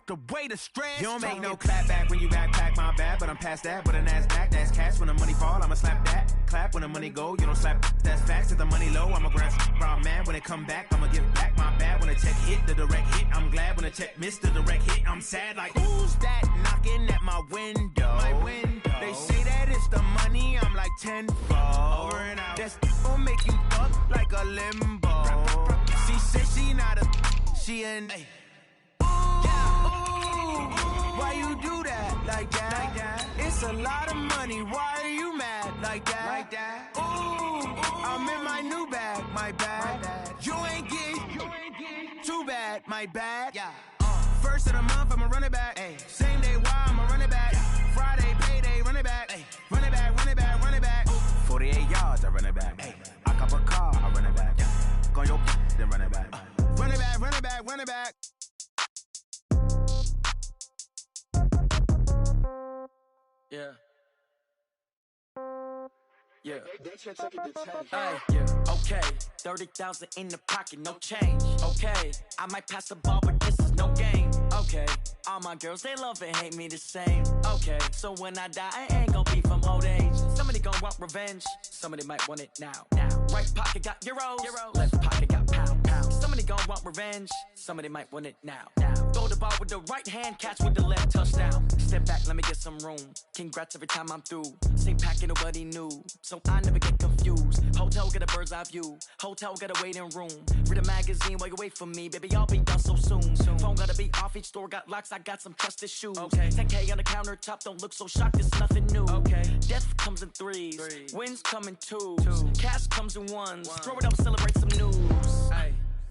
walked away to stress. You don't make no clap back when you backpack, my bad, but I'm past that. But a NASDAQ, that's cash. When the money fall, I'ma slap that. Clap when the money go, you don't slap. That's facts. If the money low, I'ma grab brown man. When it come back, I'ma give back my bad. When the check hit, the direct hit, I'm glad. When the check missed the direct hit, I'm sad. Like, who's that knocking at my window? They say that it's the money, I'm like tenfold. Over and out. That's gon' make you fuck like a limbo. She said she not a, she an. Why you do that like that? It's a lot of money. Why are you mad like that? Ooh, I'm in my new bag, my bad. You ain't get too bad, my bad. First of the month, I'ma run it back. Same day, why I'ma run it back. Friday, payday, run it back. Run it back, run it back, run it back. 48 yards, I run it back. I cop a car, I run it back. Go your then run it back. Run it back, run it back, run it back. Yeah. Okay, 30,000 in the pocket, no change. Okay, I might pass the ball, but this is no game. Okay, all my girls, they love and hate me the same. Okay, so when I die, I ain't gon' be from old age. Somebody gon' want revenge, somebody might want it now. Right pocket got euros, left pocket got pound. Somebody gon' want revenge, somebody might want it now. Throw the ball with the right hand, catch with the left, touchdown. Step back, let me get some room. Congrats every time I'm through. Same packet, nobody knew, so I never get confused. Hotel get a bird's eye view, hotel got a waiting room. Read a magazine while you wait for me, baby, I'll be done so soon. Phone gotta be off, each store got locks, I got some trusted shoes. 10K on the countertop, don't look so shocked, it's nothing new. Death comes in threes, wins come in twos, cash comes in ones. Throw it up, celebrate some news.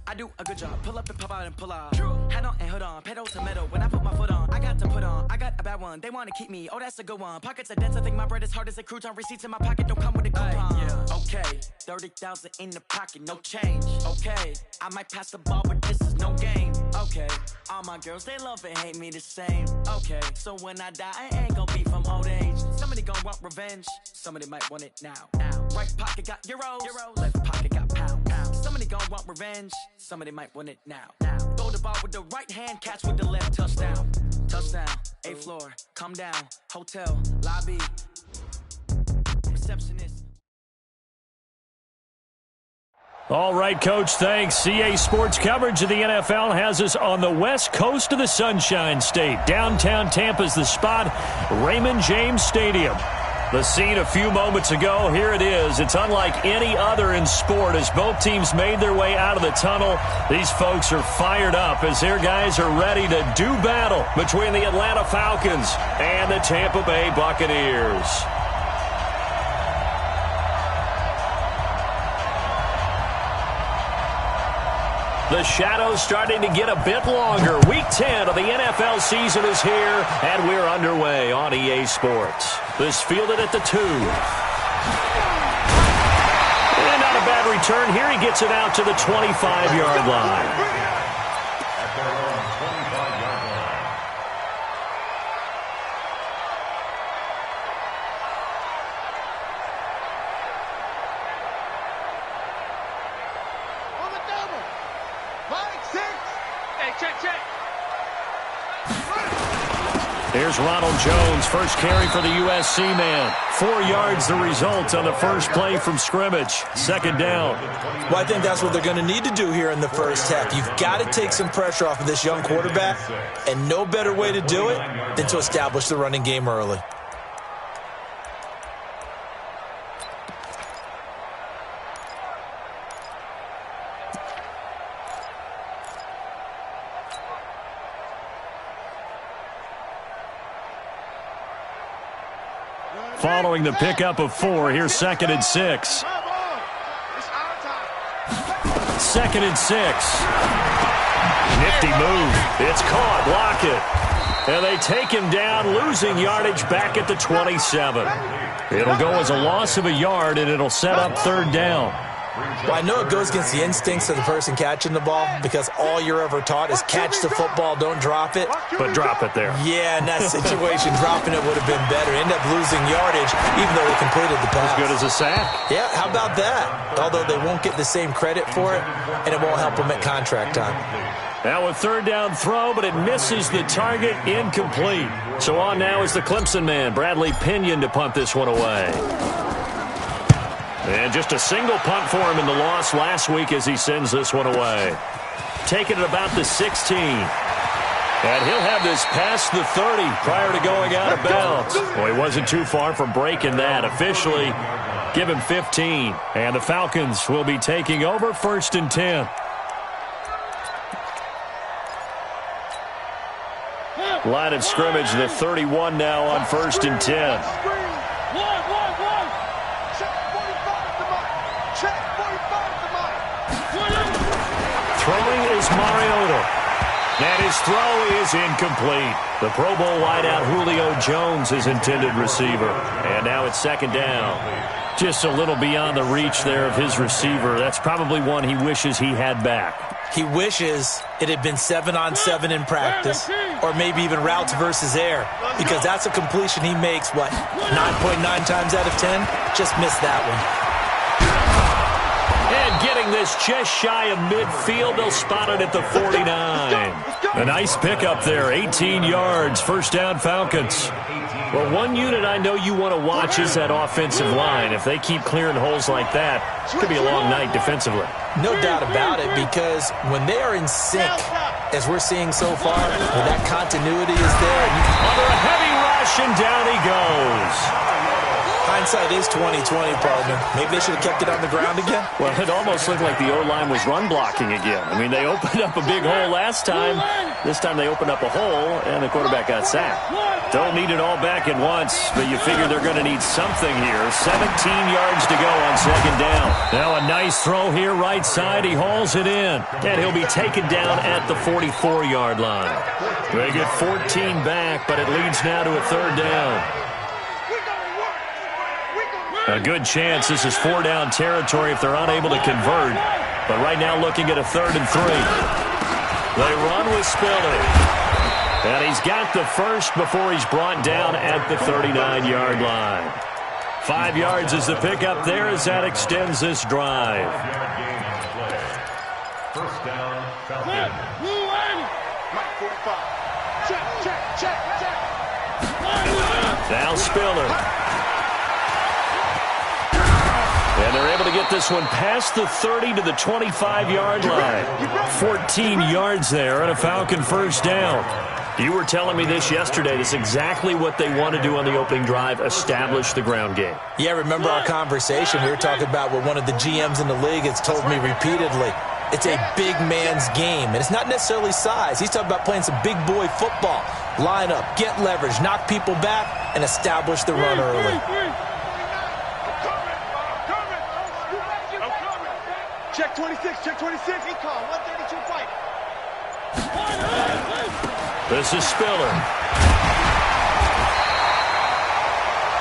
I do a good job, pull up and pop out and pull out. Head on and hood on, pedal to metal. When I put my foot on, I got to put on. I got a bad one, they wanna keep me, oh that's a good one. Pockets are dense, I think my bread is hard as a crouton. Receipts in my pocket don't come with a coupon. Okay, 30,000 in the pocket, no change. Okay, I might pass the ball, but this is no game. Okay, all my girls, they love and hate me the same. Okay, so when I die, I ain't gon' be from old age. Somebody gon' want revenge, somebody might want it now. Right pocket got euros, left pocket got pound. Somebody gon' want revenge, somebody might want it now. Throw the ball with the right hand, catch with the left, touchdown. Touchdown, 8th floor, come down, hotel, lobby, receptionist. All right, Coach, thanks. CA Sports coverage of the NFL has us on the west coast of the Sunshine State. Downtown Tampa's the spot, Raymond James Stadium. The scene a few moments ago, here it is. It's unlike any other in sport as both teams made their way out of the tunnel. These folks are fired up as their guys are ready to do battle between the Atlanta Falcons and the Tampa Bay Buccaneers. The shadow's starting to get a bit longer. Week 10 of the NFL season is here, and we're underway on EA Sports. This fielded at the 2. And not a bad return here. He gets it out to the 25-yard line. Here's Ronald Jones, first carry for the USC man. 4 yards the result on the first play from scrimmage. Second down. Well, I think that's what they're going to need to do here in the first half. You've got to take some pressure off of this young quarterback, and no better way to do it than to establish the running game early. Following the pickup of 4, here's 2nd and 6. 2nd and 6. Nifty move. It's caught. Block it. And they take him down, losing yardage back at the 27. It'll go as a loss of a yard, and it'll set up 3rd down. Well, I know it goes against the instincts of the person catching the ball because all you're ever taught is catch the football, don't drop it. But drop it there. Yeah, in that situation, dropping it would have been better. End up losing yardage even though they completed the pass. As good as a sack. Yeah, how about that? Although they won't get the same credit for it, and it won't help them at contract time. Now a third down throw, but it misses the target, incomplete. So on now is the Clemson man, Bradley Pinion, to punt this one away. And just a single punt for him in the loss last week as he sends this one away. Taking it about the 16. And he'll have this past the 30 prior to going out of bounds. Well, he wasn't too far from breaking that. Officially, give him 15. And the Falcons will be taking over 1st and 10. Line of scrimmage, the 31 now on 1st and 10. Throwing is Mariota. And his throw is incomplete. The Pro Bowl wideout Julio Jones, his intended receiver. And now it's 2nd down. Just a little beyond the reach there of his receiver. That's probably one he wishes he had back. He wishes it had been 7-on-7 in practice, or maybe even routes versus air, because that's a completion he makes, 9.9 times out of 10? Just missed that one. And getting this just shy of midfield, they'll spot it at the 49. A nice pickup there, 18 yards, 1st down Falcons. Well, one unit I know you want to watch is that offensive line. If they keep clearing holes like that, it could be a long night defensively. No doubt about it, because when they are in sync, as we're seeing so far, when that continuity is there. Under a heavy rush, and down he goes. Hindsight is 20/20, partner. Maybe they should have kept it on the ground again. Well, it almost looked like the O-line was run blocking again. I mean, they opened up a big hole last time. This time they opened up a hole, and the quarterback got sacked. Don't need it all back at once, but you figure they're going to need something here. 17 yards to go on 2nd down. Now a nice throw here, right side. He hauls it in, and he'll be taken down at the 44-yard line. They get 14 back, but it leads now to a 3rd down. A good chance this is 4-down territory if they're unable to convert. But right now looking at a 3rd and 3. They run with Spiller. And he's got the first before he's brought down at the 39-yard line. 5 yards is the pickup there as that extends this drive. 1st down, Falcons. Now Spiller. And they're able to get this one past the 30 to the 25-yard line. 14 yards there and a Falcon 1st down. You were telling me this yesterday. This is exactly what they want to do on the opening drive, establish the ground game. Yeah, remember our conversation? We were talking about what one of the GMs in the league has told me repeatedly. It's a big man's game, and it's not necessarily size. He's talking about playing some big boy football. Line up, get leverage, knock people back, and establish the run early. Check 26, check 26. He called 132 fight. This is Spiller.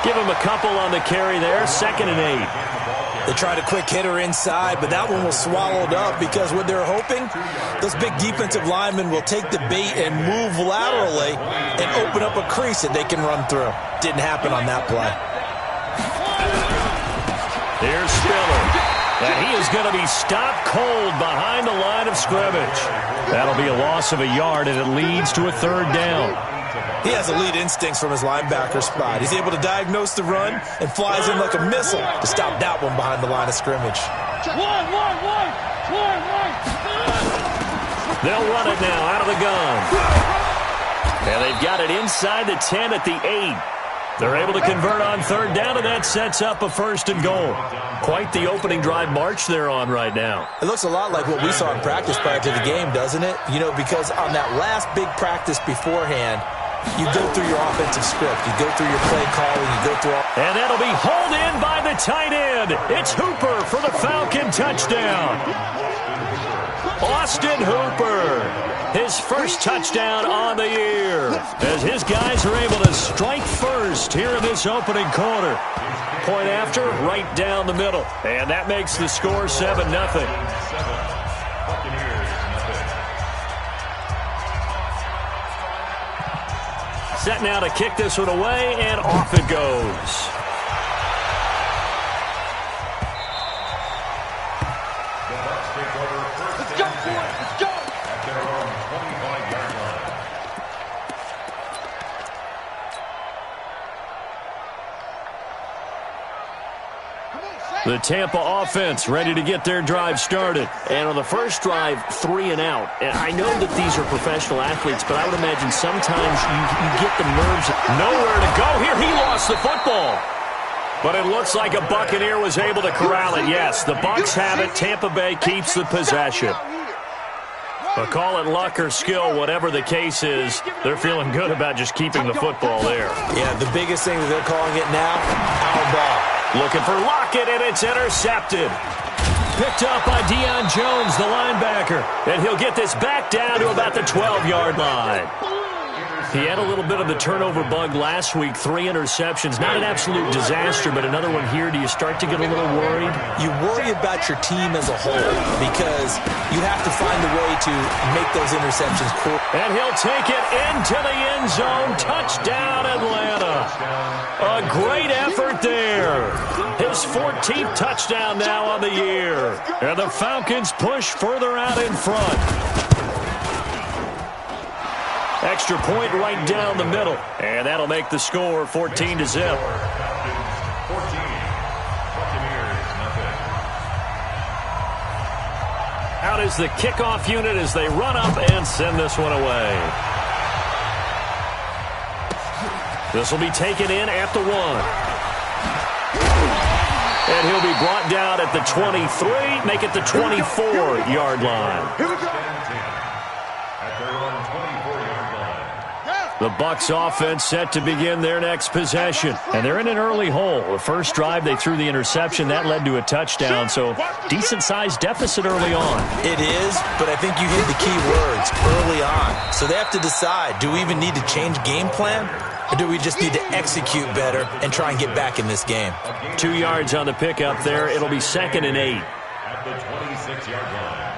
Give him a couple on the carry there. 2nd and 8. They tried a quick hitter inside, but that one was swallowed up because what they're hoping, those big defensive linemen will take the bait and move laterally and open up a crease that they can run through. Didn't happen on that play. Here's Spiller. And he is going to be stopped cold behind the line of scrimmage. That'll be a loss of a yard, and it leads to a 3rd down. He has elite instincts from his linebacker spot. He's able to diagnose the run and flies in like a missile to stop that one behind the line of scrimmage. They'll run it now out of the gun. And they've got it inside the 10 at the 8. They're able to convert on 3rd down, and that sets up a 1st and goal. Quite the opening drive march they're on right now. It looks a lot like what we saw in practice prior to the game, doesn't it? You know, because on that last big practice beforehand, you go through your offensive script. You go through your play calling. You go through all... And that'll be hauled in by the tight end. It's Hooper for the Falcon touchdown. Austin Hooper. His first touchdown on the year as his guys are able to strike first here in this opening quarter. Point after, right down the middle. And that makes the score 7-0. Set now to kick this one away, and off it goes. at their own 25-yard line. The Tampa offense ready to get their drive started. And on the first drive, 3 and out. And I know that these are professional athletes, but I would imagine sometimes you get the nerves. Nowhere to go here. He lost the football. But it looks like a Buccaneer was able to corral it. Yes, the Bucs have it. Tampa Bay keeps the possession. But call it luck or skill, whatever the case is, they're feeling good about just keeping the football there. Yeah, the biggest thing that they're calling it now, our ball. Looking for Lockett, and it's intercepted. Picked up by Deion Jones, the linebacker. And he'll get this back down to about the 12-yard line. He had a little bit of the turnover bug last week, 3 interceptions. Not an absolute disaster, but another one here. Do you start to get a little worried? You worry about your team as a whole because you have to find a way to make those interceptions cool. And he'll take it into the end zone. Touchdown, Atlanta. A great effort there. His 14th touchdown now on the year. And the Falcons push further out in front. Extra point right down the middle. And that'll make the score 14-0. Falcons 14, Buccaneers nothing. Out is the kickoff unit as they run up and send this one away. This will be taken in at the 1. And he'll be brought down at the 23, make it the 24-yard line. Here we go. At their own 24-yard line. The Bucs offense set to begin their next possession. And they're in an early hole. The first drive, they threw the interception. That led to a touchdown, so decent-sized deficit early on. It is, but I think you hit the key words, early on. So they have to decide, do we even need to change game plan? Or do we just need to execute better and try and get back in this game? 2 yards on the pickup there. It'll be 2nd and 8. At the 26-yard line.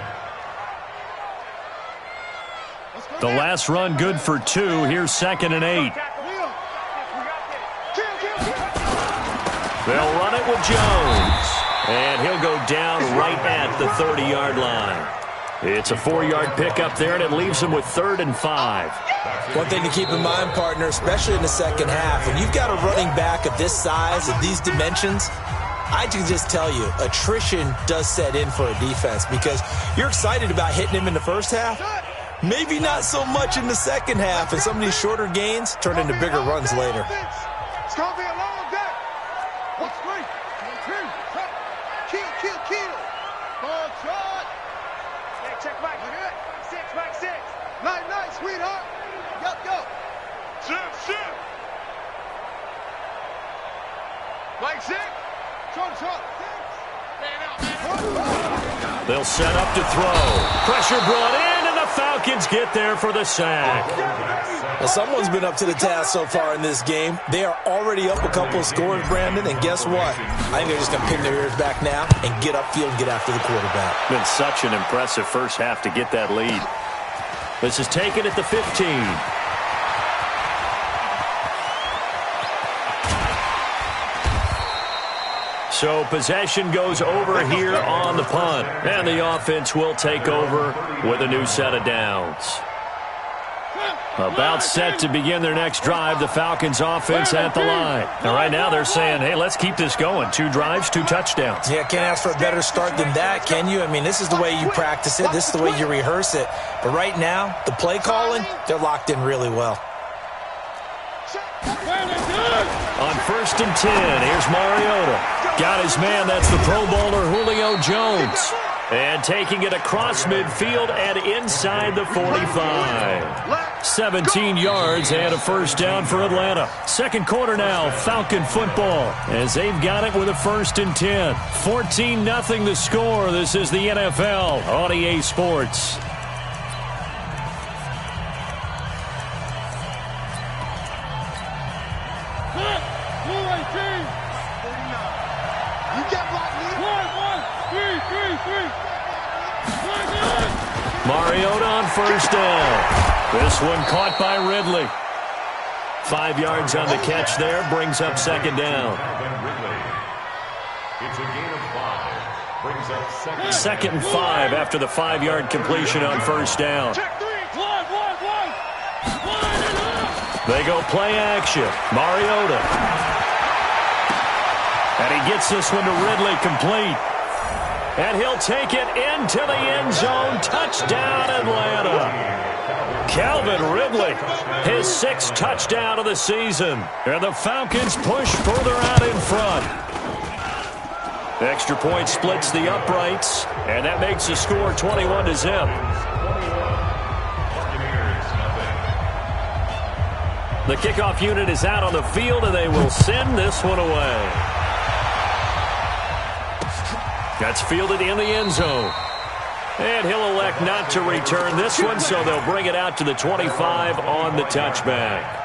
The last run good for 2. Here's 2nd and 8. They'll run it with Jones. And he'll go down right at the 30-yard line. It's a 4-yard pickup there, and it leaves him with 3rd and 5. One thing to keep in mind, partner, especially in the second half, when you've got a running back of this size, of these dimensions, I can just tell you, attrition does set in for a defense because you're excited about hitting him in the first half. Maybe not so much in the second half, and some of these shorter gains turn into bigger runs later. It's going to be a long day. What's three? Kill. Ball trot. Check back. Back six. Night, sweetheart. Go. Shift. Like six. Trot. They'll set up to throw. Pressure brought in, and the Falcons get there for the sack. Well, someone's been up to the task so far in this game. They are already up a couple of scores, Brandon, and guess what? I think they're just going to pin their ears back now and get upfield and get after the quarterback. Been such an impressive first half to get that lead. This is taken at the 15. So possession goes over here on the punt. And the offense will take over with a new set of downs. About set to begin their next drive, the Falcons offense at the line. And right now they're saying, hey, let's keep this going. 2 drives, 2 touchdowns. Yeah, can't ask for a better start than that, can you? I mean, this is the way you practice it. This is the way you rehearse it. But right now, the play calling, they're locked in really well. On 1st and 10, here's Mariota. Got his man, that's the Pro Bowler Julio Jones. And taking it across midfield and inside the 45. 17 yards and a first down for Atlanta. Second quarter now, Falcon football, as they've got it with a 1st and 10. 14-0 the score. This is the NFL on EA Sports. Mariota on 1st down. This one caught by Ridley. 5 yards on the catch there, brings up 2nd down. It's a gain of 5. Brings up Second and 5 after the 5-yard completion on first down. They go play action. Mariota. And he gets this one to Ridley complete. And he'll take it into the end zone. Touchdown, Atlanta. Calvin Ridley, his 6th touchdown of the season. And the Falcons push further out in front. Extra point splits the uprights, and that makes the score 21-0. The kickoff unit is out on the field, and they will send this one away. That's fielded in the end zone. And he'll elect not to return this one, so they'll bring it out to the 25 on the touchback.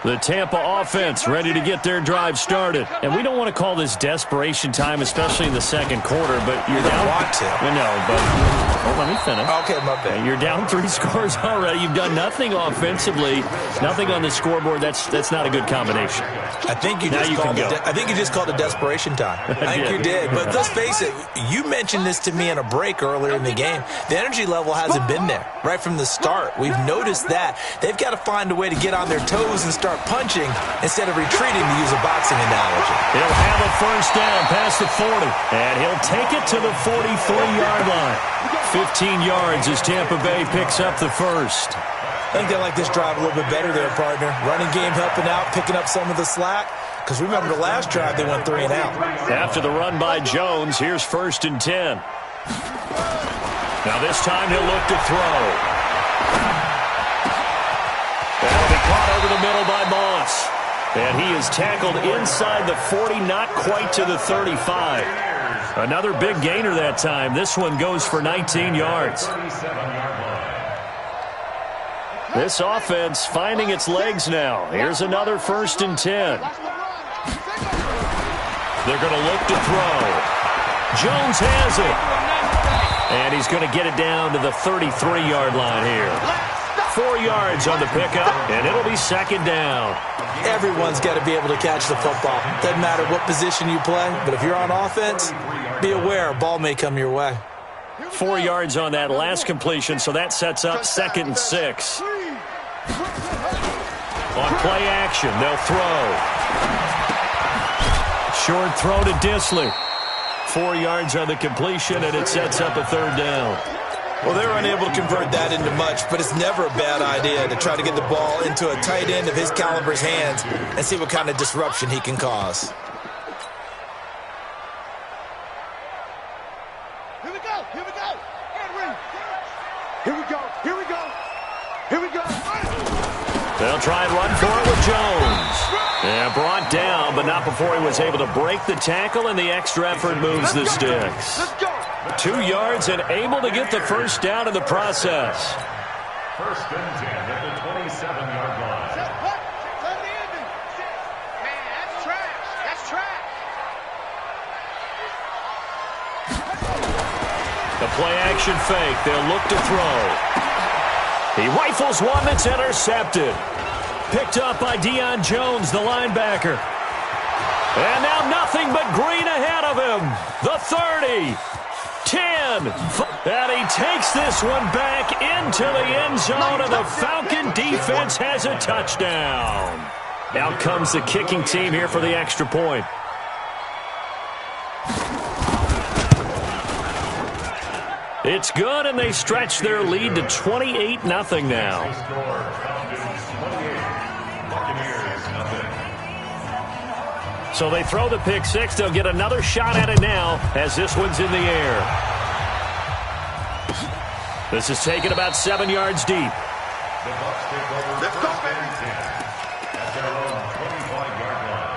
The Tampa offense ready to get their drive started. And we don't want to call this desperation time, especially in the second quarter, but you're down. Want to. No, but let me finish. Okay, my bad. You're down 3 scores already. You've done nothing offensively, nothing on the scoreboard. That's not a good combination. I think you just called it desperation time. I think you did. But let's face it, you mentioned this to me in a break earlier in the game. The energy level hasn't been there right from the start. We've noticed that. They've got to find a way to get on their toes and start punching instead of retreating, to use a boxing analogy. He'll have a first down past the 40, and he'll take it to the 43-yard line. 15 yards as Tampa Bay picks up the first. I think they like this drive a little bit better there, partner. Running game helping out, picking up some of the slack. Because remember the last drive, they went 3 and out. After the run by Jones, here's 1st and 10. Now this time he'll look to throw. That'll be caught over the middle by Moss. And he is tackled inside the 40, not quite to the 35. Another big gainer that time. This one goes for 19 yards. This offense finding its legs now. Here's another 1st and 10. They're going to look to throw. Jones has it. And he's going to get it down to the 33-yard line here. 4 yards on the pickup, and it'll be 2nd down. Everyone's got to be able to catch the football. Doesn't matter what position you play, but if you're on offense, be aware a ball may come your way. 4 yards on that last completion, so that sets up 2nd and 6. On play action, they'll throw. Short throw to Disley. 4 yards on the completion, and it sets up a 3rd down. Well, they're unable to convert that into much, but it's never a bad idea to try to get the ball into a tight end of his caliber's hands and see what kind of disruption he can cause. Here we go. Here we go. Here we go. Here we go. Here we go. They'll try and run for it with Jones. Yeah, brought down, but not before he was able to break the tackle, and the extra effort moves the sticks. Let's go. 2 yards and able to get the first down in the process. 1st and 10 at the 27-yard line. Man, that's trash. That's trash. The play-action fake. They'll look to throw. He rifles one that's intercepted. Picked up by Deion Jones, the linebacker. And now nothing but green ahead of him. The 30. 10. And he takes this one back into the end zone, and the Falcon defense has a touchdown. Out comes the kicking team here for the extra point. It's good, and they stretch their lead to 28-0 now. So they throw the pick six. They'll get another shot at it now as this one's in the air. This is taken about 7 yards deep. Let's go, baby. At their own 25-yard line.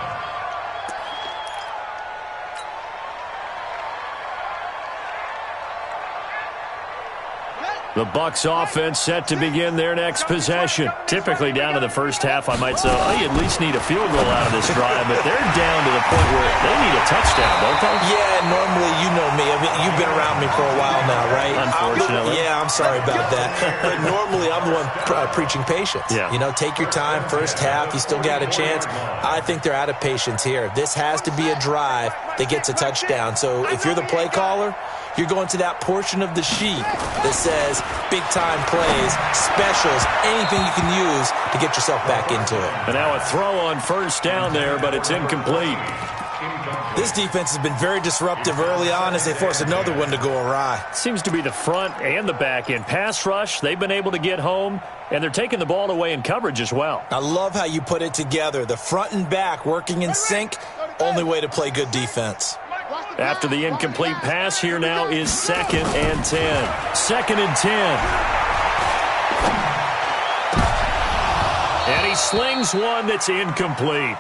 The Bucs offense set to begin their next possession. Typically down to the first half, I might say, oh, you at least need a field goal out of this drive, but they're down to the point where they need a touchdown, don't they? Yeah, normally, you know me. you've been around me for a while now, right? Unfortunately. I'm sorry about that. But normally I'm the one preaching patience. Yeah. You know, take your time, first half, you still got a chance. I think they're out of patience here. This has to be a drive that gets a touchdown. So if you're the play caller, you're going to that portion of the sheet that says big-time plays, specials, anything you can use to get yourself back into it. And now a throw on first down there, but it's incomplete. This defense has been very disruptive early on as they force another one to go awry. Seems to be the front and the back end. Pass rush, they've been able to get home, and they're taking the ball away in coverage as well. I love how you put it together. The front and back working in sync, only way to play good defense. After the incomplete pass, here now is 2nd and 10. 2nd and 10. And he slings one that's incomplete.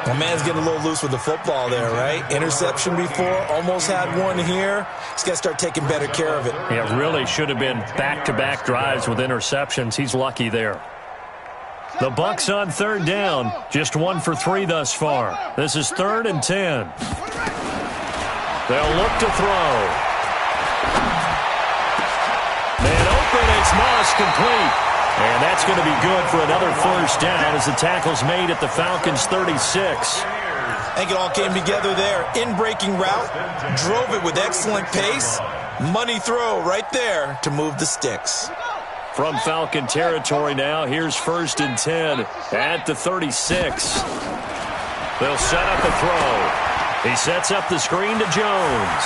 My man's getting a little loose with the football there, right? Interception before, almost had one here. He's got to start taking better care of it. Yeah, really should have been back-to-back drives with interceptions. He's lucky there. The Bucs on 3rd down. Just 1 for 3 thus far. This is 3rd and 10. They'll look to throw. Man open, it's Moss, complete. And that's going to be good for another first down as the tackle's made at the Falcons' 36. I think it all came together there. In-breaking route, drove it with excellent pace. Money throw right there to move the sticks. From Falcon territory now, here's 1st and 10 at the 36. They'll set up a throw. He sets up the screen to Jones.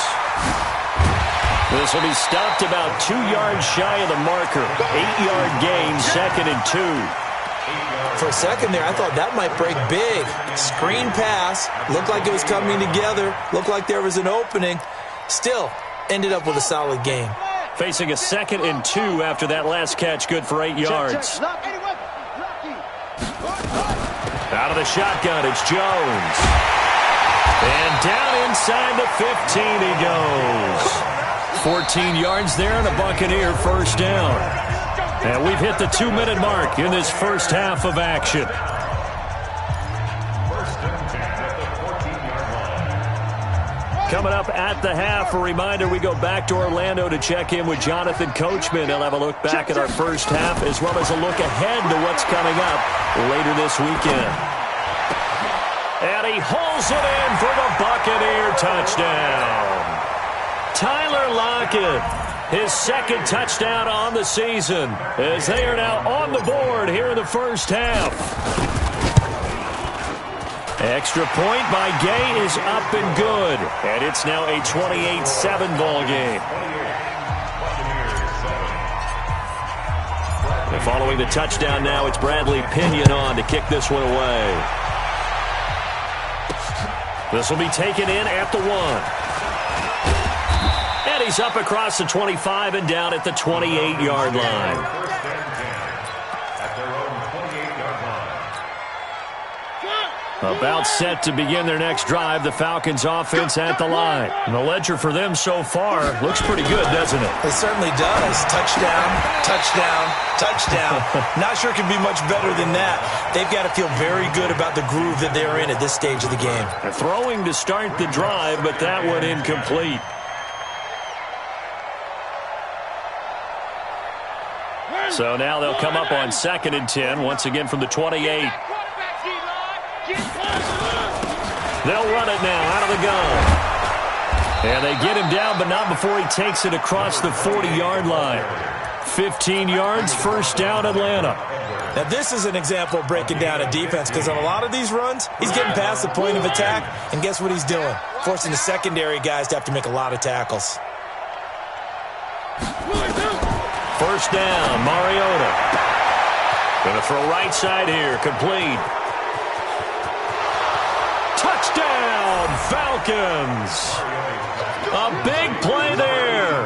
This will be stopped about 2 yards shy of the marker. 8-yard gain, 2nd and 2. For a second there, I thought that might break big. Screen pass. Looked like it was coming together. Looked like there was an opening. Still, ended up with a solid game. Facing a 2nd and 2 after that last catch, good for 8 yards. Out of the shotgun, it's Jones. And down inside the 15 he goes. 14 yards there and a Buccaneer first down. And we've hit the 2-minute mark in this first half of action. Coming up at the half, a reminder, we go back to Orlando to check in with Jonathan Coachman. He'll have a look back at our first half as well as a look ahead to what's coming up later this weekend. And he hauls it in for the Buccaneer touchdown. Tyler Lockett, his 2nd touchdown on the season, as they are now on the board here in the first half. Extra point by Gay is up and good, and it's now a 28-7 ball game. And following the touchdown now, it's Bradley Pinion on to kick this one away. This will be taken in at the 1. And he's up across the 25 and down at the 28-yard line. About set to begin their next drive, the Falcons offense at the line. And the ledger for them so far looks pretty good, doesn't it? It certainly does. Touchdown, touchdown, touchdown. Not sure it can be much better than that. They've got to feel very good about the groove that they're in at this stage of the game. They're throwing to start the drive, but that one incomplete. So now they'll come up on 2nd and 10, once again from the 28. They'll run it now out of the gun. And they get him down, but not before he takes it across the 40-yard line. 15 yards, first down, Atlanta. Now, this is an example of breaking down a defense because on a lot of these runs, he's getting past the point of attack, and guess what he's doing? Forcing the secondary guys to have to make a lot of tackles. First down, Mariota. Going to throw right side here, complete. Touchdown, Falcons. A big play there.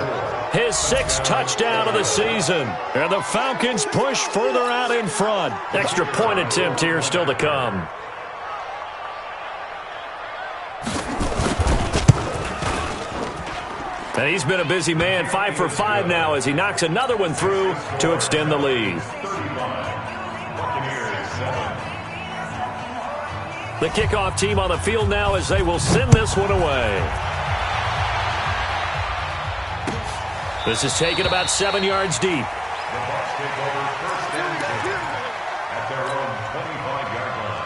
His 6th touchdown of the season. And the Falcons push further out in front. Extra point attempt here still to come. And he's been a busy man, 5 for 5 now as he knocks another one through to extend the lead. The kickoff team on the field now as they will send this one away. This is taken about 7 yards deep. The Bucs take over first and 10 at their own 25-yard line.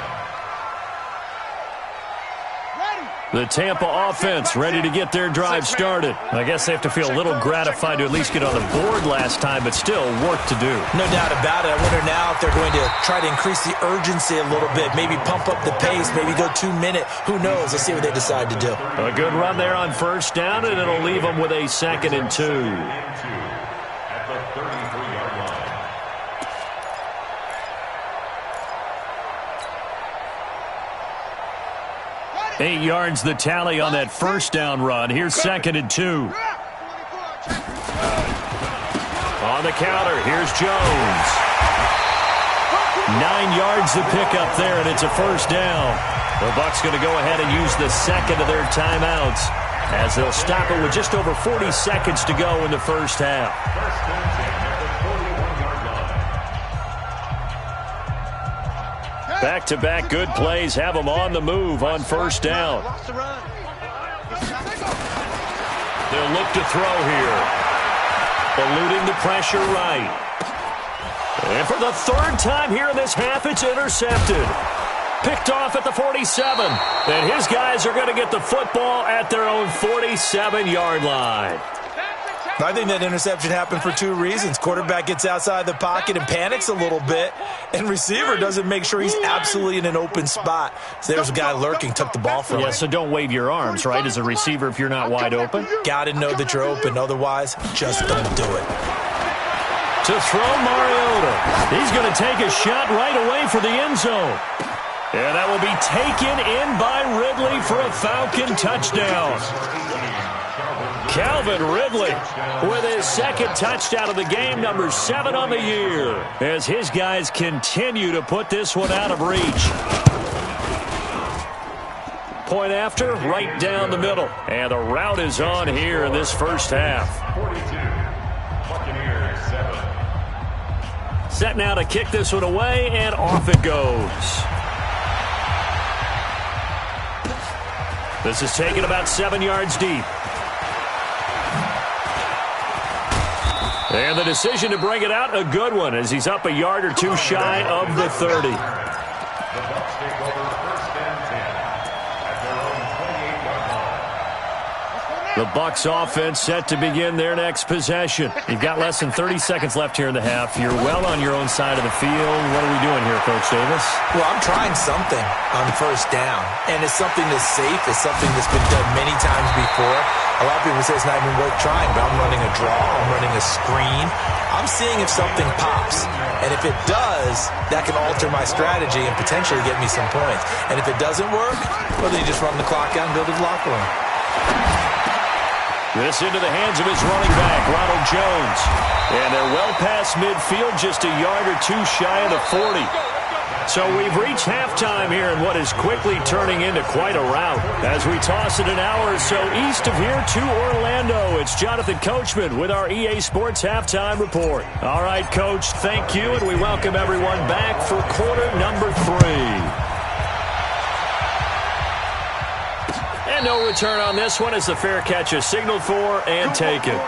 The Tampa offense ready to get their drive started. I guess they have to feel a little gratified to at least get on the board last time, but still work to do. No doubt about it. I wonder now if they're going to try to increase the urgency a little bit, maybe pump up the pace, maybe go 2-minute. Who knows? Let's see what they decide to do. A good run there on first down, and it'll leave them with a 2nd and 2. At the 33-yard line. 8 yards the tally on that first down run. Here's 2nd and 2. On the counter, here's Jones. 9 yards the pickup there, and it's a first down. The Bucs going to go ahead and use the second of their timeouts as they'll stop it with just over 40 seconds to go in the first half. First and 10 at the 41-yard line. Back-to-back good plays have them on the move on first down. They'll look to throw here. Eluding the pressure right. And for the 3rd time here in this half, it's intercepted. Picked off at the 47. And his guys are going to get the football at their own 47-yard line. I think that interception happened for 2 reasons. Quarterback gets outside the pocket and panics a little bit, and receiver doesn't make sure he's absolutely in an open spot. So there's a guy lurking, took the ball from him. Yeah, so don't wave your arms, right, as a receiver if you're not wide open. Got to know that you're open. Otherwise, just don't do it. To throw Mariota. He's going to take a shot right away for the end zone. And that will be taken in by Ridley for a Falcon touchdown. Calvin Ridley with his 2nd touchdown of the game, number 7 on the year, as his guys continue to put this one out of reach. Point after, right down the middle. And the route is on here in this first half. 42. Buccaneers 7. Set now to kick this one away, and off it goes. This is taken about 7 yards deep. And the decision to bring it out, a good one, as he's up a yard or 2 shy of the 30. The Bucs take over first and 10 at their own 28-yard line. The Bucs offense set to begin their next possession. You've got less than 30 seconds left here in the half. You're well on your own side of the field. What are we doing here, Coach Davis? Well, I'm trying something on first down, and it's something that's safe. It's something that's been done many times before. A lot of people say it's not even worth trying, but I'm running a draw. I'm running a screen. I'm seeing if something pops. And if it does, that can alter my strategy and potentially get me some points. And if it doesn't work, well, then you just run the clock out and go to the locker room. This into the hands of his running back, Ronald Jones. And they're well past midfield, just a yard or 2 shy of the 40. So we've reached halftime here in what is quickly turning into quite a rout. As we toss it an hour or so east of here to Orlando, it's Jonathan Coachman with our EA Sports Halftime Report. All right, Coach, thank you, and we welcome everyone back for quarter number 3. And no return on this one as the fair catch is signaled for and taken.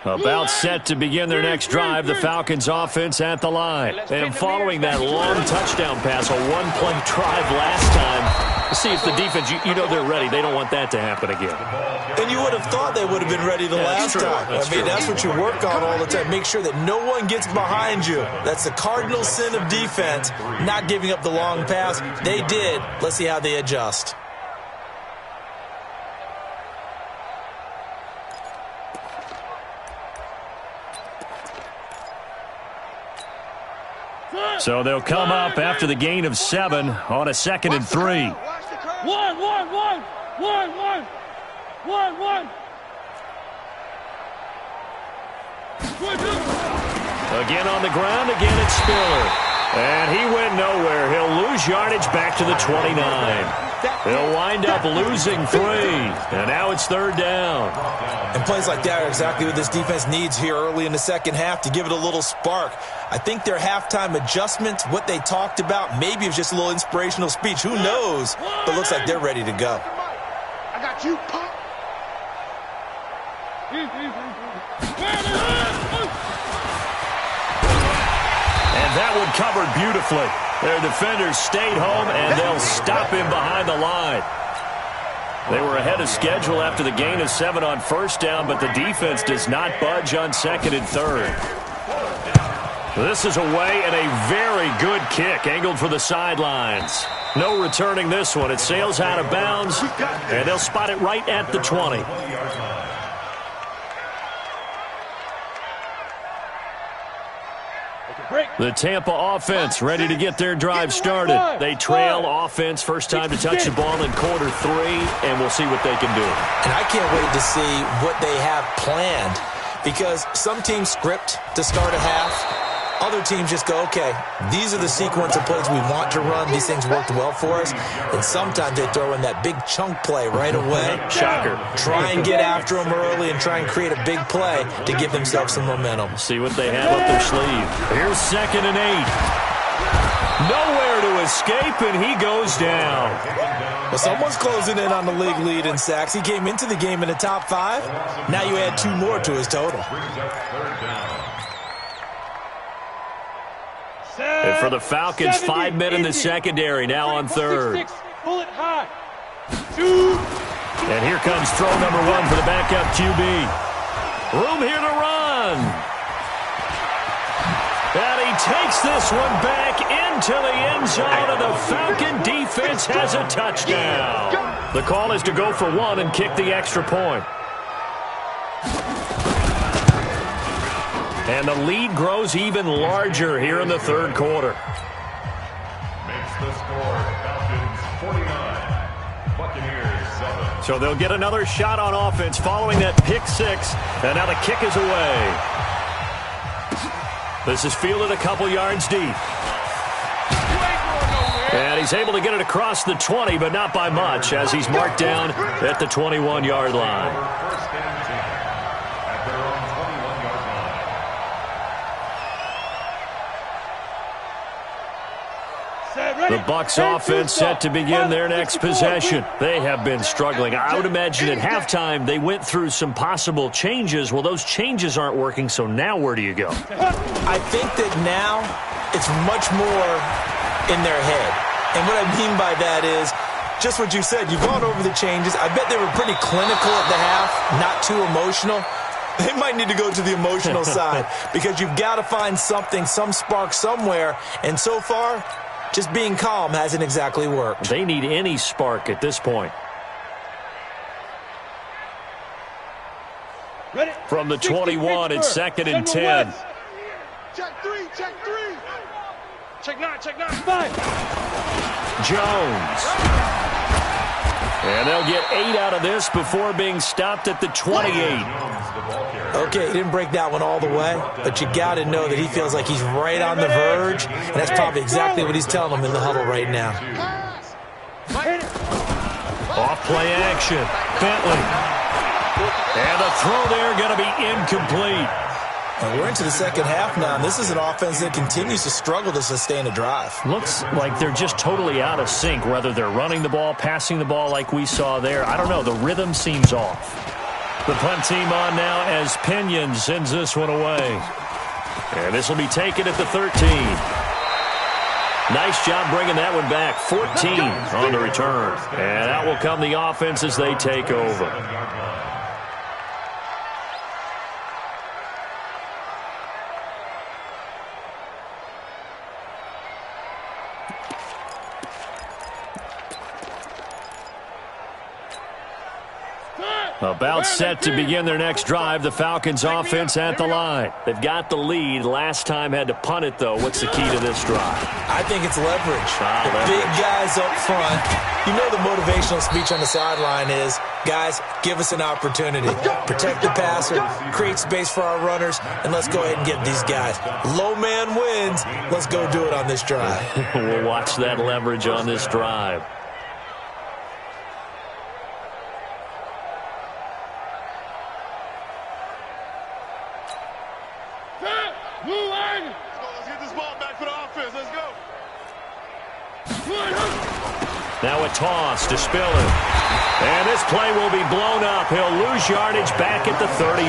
About set to begin their next drive, the Falcons offense at the line. And following that long touchdown pass, a one-play drive last time, let's see if the defense, you know they're ready. They don't want that to happen again. And you would have thought they would have been ready the last time. That's what you work on all the time. Make sure that no one gets behind you. That's the cardinal sin of defense, not giving up the long pass. They did. Let's see how they adjust. So they'll come up after the gain of 7 on a 2nd and 3. One. Again on the ground, again it's Spiller. And he went nowhere. He'll lose yardage back to the 29. They'll wind up losing 3. And now it's 3rd down. And plays like that are exactly what this defense needs here early in the second half to give it a little spark. I think their halftime adjustment, what they talked about, maybe it was just a little inspirational speech. Who knows? But it looks like they're ready to go. I got you, Pop. And that one covered beautifully. Their defenders stayed home, and they'll stop him behind the line. They were ahead of schedule after the gain of 7 on 1st down, but the defense does not budge on 2nd and 3rd. This is away and a very good kick, angled for the sidelines. No returning this one. It sails out of bounds, and they'll spot it right at the 20. The Tampa offense ready to get their drive started. They trail offense, first time to touch the ball in quarter 3, and we'll see what they can do. And I can't wait to see what they have planned, because some teams script to start a half. Other teams just go, okay, these are the sequence of plays we want to run. These things worked well for us. And sometimes they throw in that big chunk play right away. Shocker. Try and get after them early and try and create a big play to give themselves some momentum. See what they have up their sleeve. Here's 2nd and 8. Nowhere to escape, and he goes down. Well, someone's closing in on the league lead in sacks. He came into the game in the top 5. Now you add 2 more to his total. And for the Falcons, 5 men in the secondary, now on 3rd. Pull it high. And here comes throw number 1 for the backup QB. Room here to run. And he takes this one back into the end zone, and the Falcon defense has a touchdown. The call is to go for 1 and kick the extra point. And the lead grows even larger here in the 3rd quarter. Makes the score Falcons 49, Buccaneers 7. So they'll get another shot on offense following that pick 6. And now the kick is away. This is fielded a couple yards deep. And he's able to get it across the 20, but not by much, as he's marked down at the 21-yard line. First and 10 at their own 21-yard line. The Bucs offense set to begin their next possession. They have been struggling. I would imagine at halftime they went through some possible changes. Well, those changes aren't working, so now where do you go? I think that now it's much more in their head. And what I mean by that is just what you said. You've gone over the changes. I bet they were pretty clinical at the half, not too emotional. They might need to go to the emotional side, because you've got to find something, some spark somewhere. And so far, just being calm hasn't exactly worked. They need any spark at this point. From the 21, it's 2nd and 10. Check 3. Check 9. 5. Jones. And they'll get 8 out of this before being stopped at the 28. Okay, he didn't break that one all the way, but you got to know that he feels like he's right on the verge, and that's probably exactly what he's telling them in the huddle right now. Off play action. Bentley. And the throw there going to be incomplete. And we're into the second half now, and this is an offense that continues to struggle to sustain a drive. Looks like they're just totally out of sync, whether they're running the ball, passing the ball like we saw there. I don't know. The rhythm seems off. The punt team on now as Pinion sends this one away. And this will be taken at the 13. Nice job bringing that one back. 14 on the return. And out will come the offense as they take over. About set to begin their next drive. The Falcons offense at the line. They've got the lead. Last time had to punt it, though. What's the key to this drive? I think it's leverage. The big guys up front. You know the motivational speech on the sideline is, guys, give us an opportunity. Protect the passer, create space for our runners, and let's go ahead and get these guys. Low man wins. Let's go do it on this drive. We'll watch that leverage on this drive. Let's get this ball back for the offense. Let's go. Now a toss to Spiller. And this play will be blown up. He'll lose yardage back at the 38.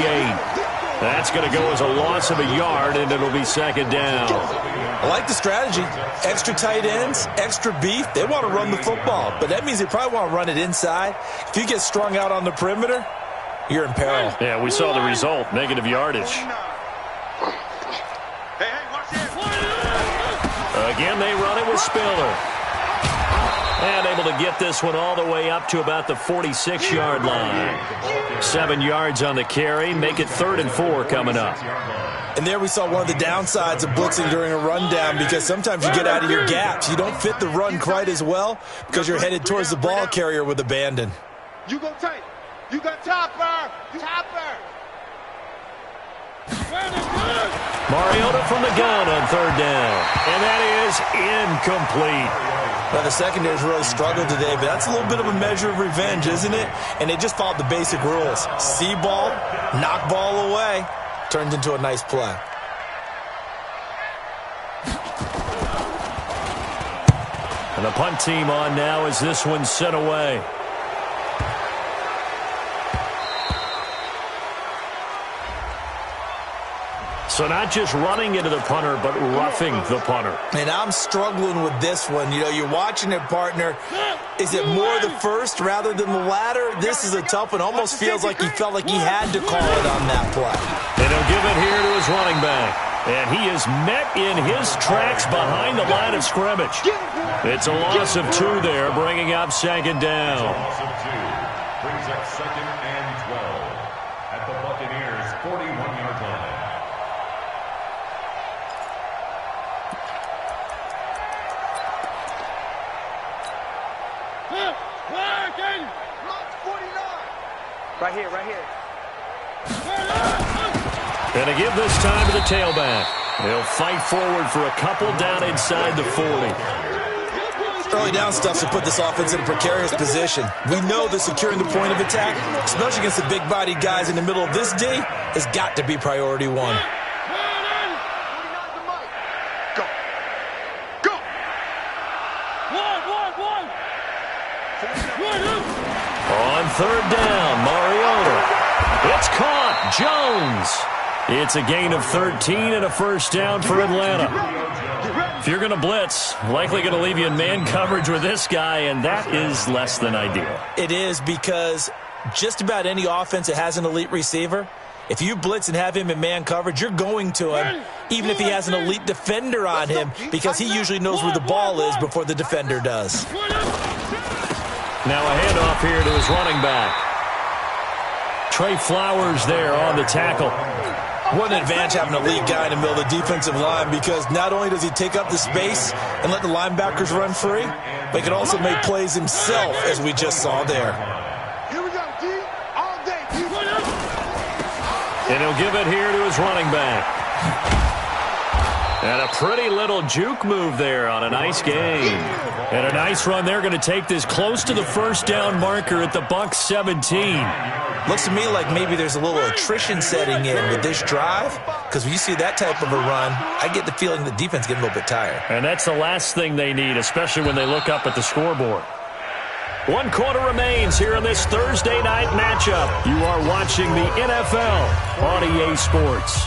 That's going to go as a loss of a yard, and it'll be second down. I like the strategy. Extra tight ends, extra beef. They want to run the football, but that means they probably want to run it inside. If you get strung out on the perimeter, you're in peril. Yeah, we saw the result, negative yardage. Again, they run it with Spiller. And able to get this one all the way up to about the 46-yard line. 7 yards on the carry. Make it 3rd and 4 coming up. And there we saw one of the downsides of blitzing during a rundown, because sometimes you get out of your gaps. You don't fit the run quite as well because you're headed towards the ball carrier with abandon. You go tight. You got Topper. Topper. Mariota from the gun on 3rd down. And that is incomplete. Well, the secondary's really struggled today, but that's a little bit of a measure of revenge, isn't it? And they just followed the basic rules. See ball, knock ball away. Turned into a nice play. And the punt team on now as this one's sent away. So not just running into the punter, but roughing the punter. And I'm struggling with this one. You know, you're watching it, partner. Is it more the first rather than the latter? This is a tough one. Almost feels like he felt like he had to call it on that play. And he'll give it here to his running back. And he is met in his tracks behind the line of scrimmage. It's a loss of 2 there, bringing up second down. Loss of 2 brings up 2nd and 12 at the Buccaneers' 41-yard line. Right here, right here. And to give this time to the tailback. He'll fight forward for a couple down inside the 40. Early down stuff to put this offense in a precarious position. We know that securing the point of attack, especially against the big-bodied guys in the middle of this day, has got to be priority 1. Go. Go. On 3rd down, Mariota. It's caught. Jones. It's a gain of 13 and a first down for Atlanta. If you're going to blitz, likely going to leave you in man coverage with this guy, and that is less than ideal. It is, because just about any offense that has an elite receiver, if you blitz and have him in man coverage, you're going to him, even if he has an elite defender on him, because he usually knows where the ball is before the defender does. Now a handoff here to his running back. Trey Flowers there on the tackle. What an advantage having a lead guy in the middle of the defensive line, because not only does he take up the space and let the linebackers run free, but he can also make plays himself, as we just saw there. Here we go, D. All day. And he'll give it here to his running back. And a pretty little juke move there on a nice game. And a nice run. They're going to take this close to the first down marker at the Bucs 17. Looks to me like maybe there's a little attrition setting in with this drive, because when you see that type of a run, I get the feeling the defense getting a little bit tired. And that's the last thing they need, especially when they look up at the scoreboard. 1 quarter remains here in this Thursday night matchup. You are watching the NFL on EA Sports.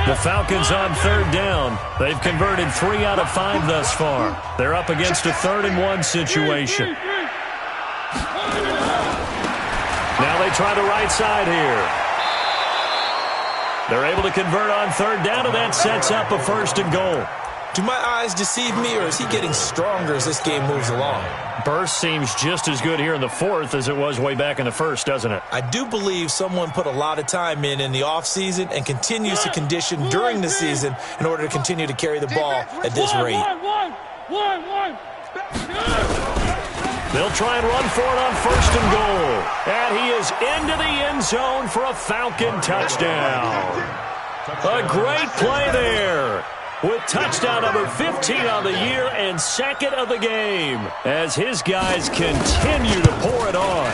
The Falcons on 3rd down. They've converted 3 out of 5 thus far. They're up against a 3rd-and-1 situation. Now they try the right side here. They're able to convert on 3rd down, and that sets up a 1st and goal. Do my eyes deceive me, or is he getting stronger as this game moves along? Burst seems just as good here in the 4th as it was way back in the 1st, doesn't it? I do believe someone put a lot of time in the offseason and continues to condition during the season in order to continue to carry the ball at this rate. They'll try and run for it on 1st and goal. And he is into the end zone for a Falcon touchdown. A great play there, with touchdown number 15 on the year and 2nd of the game, as his guys continue to pour it on.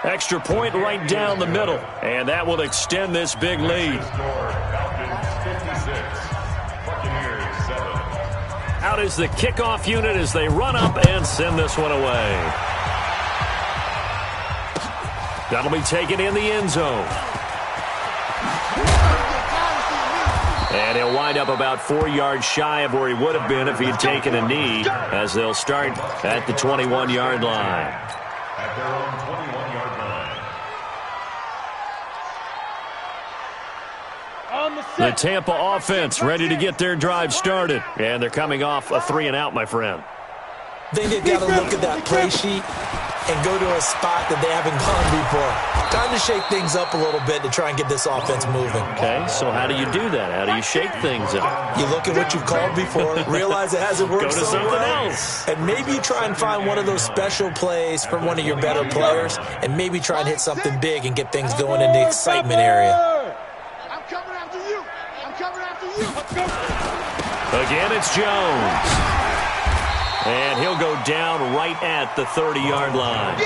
Extra point right down the middle, and that will extend this big lead. Out is the kickoff unit as they run up and send this one away. That'll be taken in the end zone. And he'll wind up about 4 yards shy of where he would have been if he had taken a knee, as they'll start at the 21-yard line. At their own 21-yard line. The Tampa offense ready to get their drive started. And they're coming off a 3-and-out, my friend. I think they've got to look at that play sheet and go to a spot that they haven't gone before. Time to shake things up a little bit to try and get this offense moving. Okay, so how do you do that? How do you shake things up? You look at what you've called before, realize it hasn't worked Go to so something well, else. and maybe you try and find one of those special plays from one of your better players, and maybe try and hit something big and get things going in the excitement area. I'm coming after you. I'm coming after you. Again, it's Jones. And he'll go down right at the 30-yard line.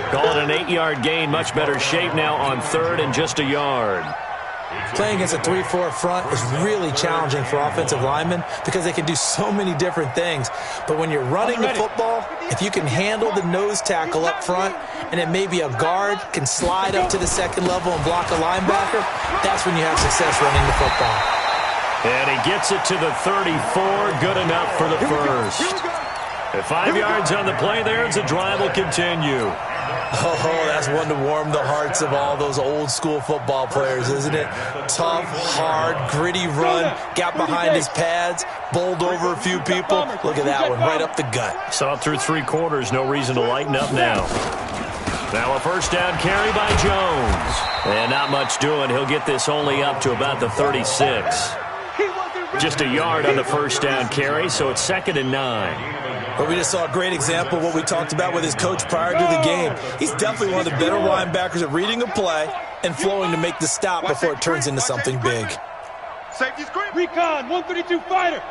Call it an 8-yard gain. Much better shape now on 3rd and just a yard. Playing against a 3-4 front is really challenging for offensive linemen because they can do so many different things. But when you're running the football, if you can handle the nose tackle up front and then maybe a guard can slide up to the 2nd level and block a linebacker, that's when you have success running the football. And he gets it to the 34. Good enough for the 1st. At 5 yards on the play there as the drive will continue. Oh, that's one to warm the hearts of all those old-school football players, isn't it? Tough, hard, gritty run, got behind his pads, bowled over a few people. Look at that one, right up the gut. Saw it through 3 quarters. No reason to lighten up now. Now a 1st down carry by Jones. And not much doing. He'll get this only up to about the 36. Just a yard on the 1st down carry, so it's 2nd and 9. But we just saw a great example of what we talked about with his coach prior to the game. He's definitely one of the better linebackers at reading a play and flowing to make the stop before it turns into something big. Safety screen. Recon, 132 fighter.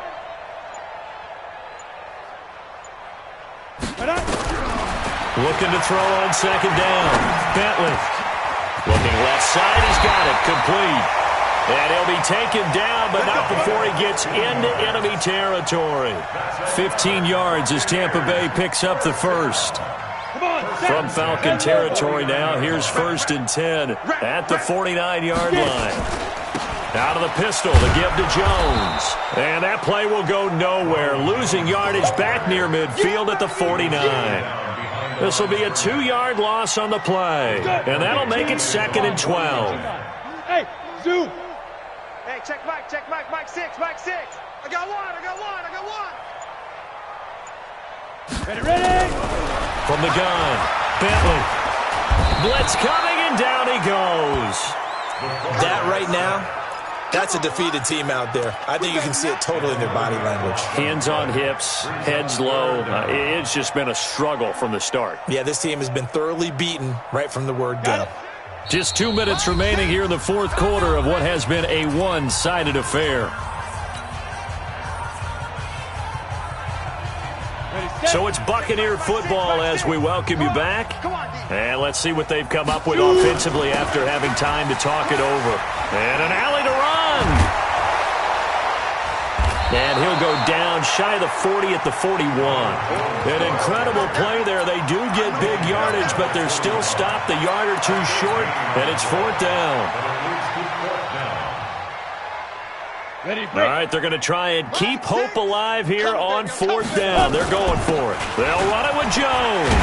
Looking to throw on 2nd down. Bentley. Looking left side. He's got it. Complete. And he'll be taken down, but not before he gets into enemy territory. 15 yards as Tampa Bay picks up the 1st. From Falcon territory now, here's 1st and 10 at the 49-yard line. Out of the pistol to give to Jones. And that play will go nowhere, losing yardage back near midfield at the 49. This will be a 2-yard loss on the play, and that'll make it 2nd and 12. Hey, zoom. Hey, check Mike, Mike 6. I got one. Ready. From the gun, Bentley. Blitz coming, and down he goes. That right now, that's a defeated team out there. I think you can see it totally in their body language. Hands on hips, heads low. It's just been a struggle from the start. Yeah, this team has been thoroughly beaten right from the word go. Just 2 minutes remaining here in the 4th quarter of what has been a one-sided affair. So it's Buccaneer football as we welcome you back. And let's see what they've come up with offensively after having time to talk it over. And an alley to run. And he'll go down shy of the 40 at the 41. An incredible play there. They do get big yardage, but they're still stopped a yard or two short, and it's fourth down. All right, they're going to try and keep hope alive here on fourth down. They're going for it. They'll run it with Jones.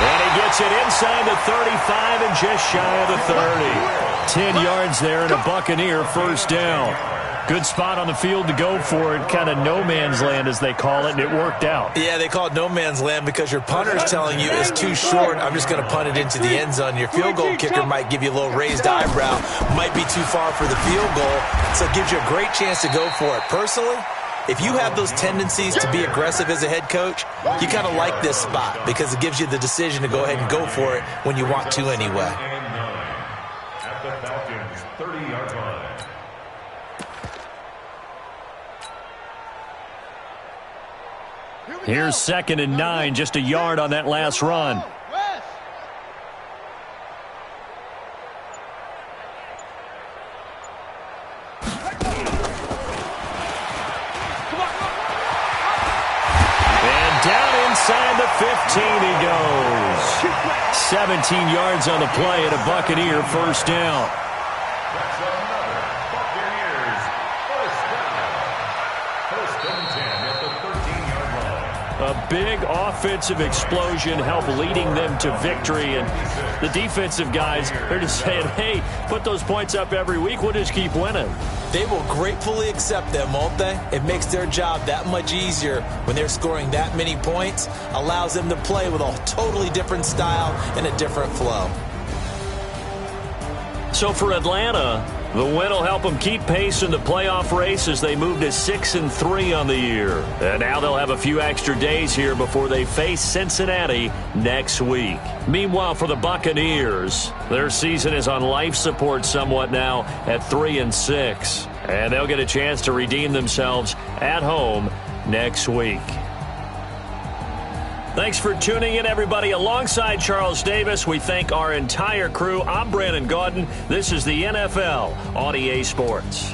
And he gets it inside the 35 and just shy of the 30. 10 yards there and a Buccaneer first down. Good spot on the field to go for it, kind of no man's land as they call it, and it worked out. Yeah, they call it no man's land because your punter is telling you it's too short. I'm just going to punt it into the end zone. Your field goal kicker might give you a little raised eyebrow, might be too far for the field goal, so it gives you a great chance to go for it. Personally, if you have those tendencies to be aggressive as a head coach, you kind of like this spot because it gives you the decision to go ahead and go for it when you want to anyway. At the Falcons' 30-yard line. Here's 2nd and 9, just a yard on that last run. And down inside the 15 he goes. 17 yards on the play and a Buccaneer first down. That's another Buccaneers first down. First and 10 at the 13-yard line. A big offensive explosion helped leading them to victory. And the defensive guys, they're just saying, hey, put those points up every week. We'll just keep winning. They will gratefully accept them, won't they? It makes their job that much easier when they're scoring that many points. Allows them to play with a totally different style and a different flow. So for Atlanta, the win will help them keep pace in the playoff race as they move to 6-3 on the year. And now they'll have a few extra days here before they face Cincinnati next week. Meanwhile, for the Buccaneers, their season is on life support somewhat now at 3-6. And they'll get a chance to redeem themselves at home next week. Thanks for tuning in, everybody. Alongside Charles Davis, we thank our entire crew. I'm Brandon Gaudin. This is the NFL on EA Sports.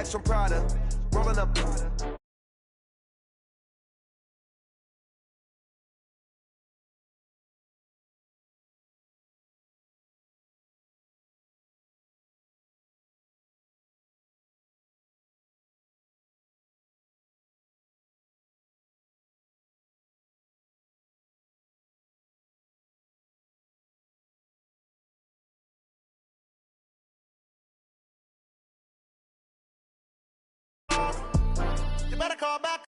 From Prada, rolling up. You better call back